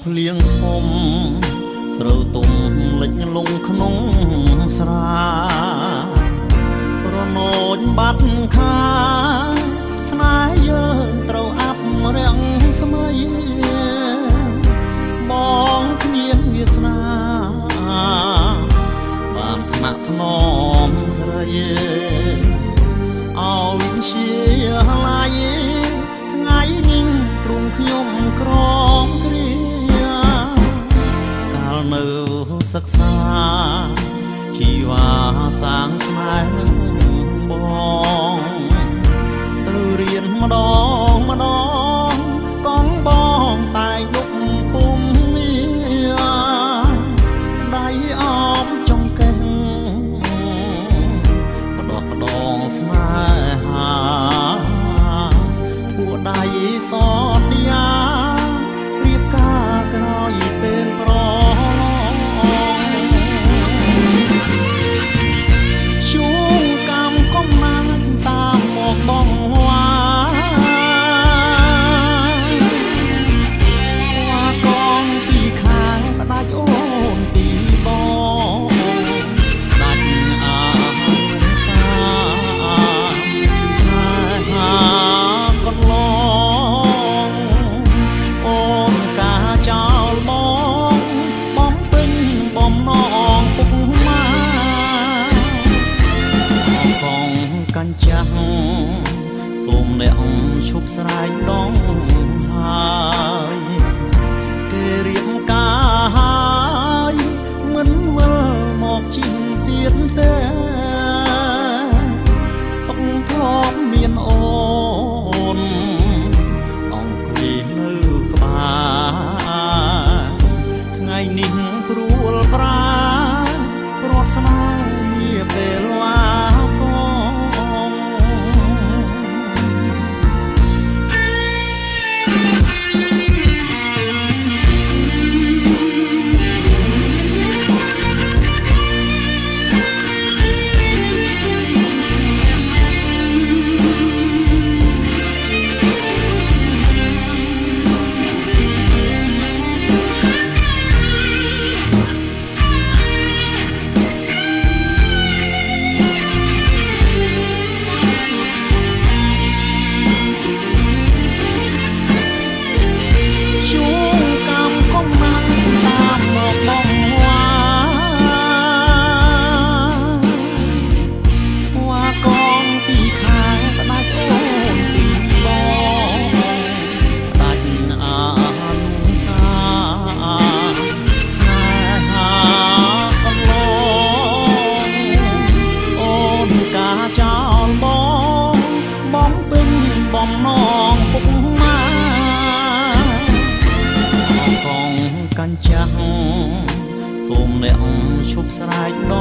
ភ្លៀងធំស្រូវទុំលិចលងក្នុងស្រារនោចបាត់ខាស្នេហ៍យើងត្រូវអាប់រាំងស្មៃបងគ្មានវាសនាបានថ្នាក់ថ្នមស្រីឲ្យជាឡាយថ្ងៃនេះទ្រង់ខ្ញុំក្រមគ្រាកាលនៅសិក្សាជីវ៉ាសាងស្នេហ៍នឹងបងទៅរៀនម្ដងកងបងតែយកពុំមានដៃអមចង្កេះផ្ដោះផ្ដងស្នេហាពួកដៃសន្យារៀបការក្រោយពេលប្រជួងកម្មកំណាំតាមមកបងកងពីខាងផ្ដាច់អូនពីបងដាច់អាសាស្នេហាកន្លងអូនកាចោលបងបំពេញបំណងពុកម៉ាកងកាញ់ចាស់សូមអ្នកឈប់ស្រែកដងហើយគេរៀបការហើយមិនមើលមកជីងទៀតទេតុកធ្លាប់មានអូនអង្គុយនៅក្បែរថ្ងៃនេះព្រួលប្រាព្រាត់ស្នេហ៍នាពេលវាកងបំណងពុកម៉ាកងកាញ់ចាស់សូមអ្នកឈប់ស្រែកដ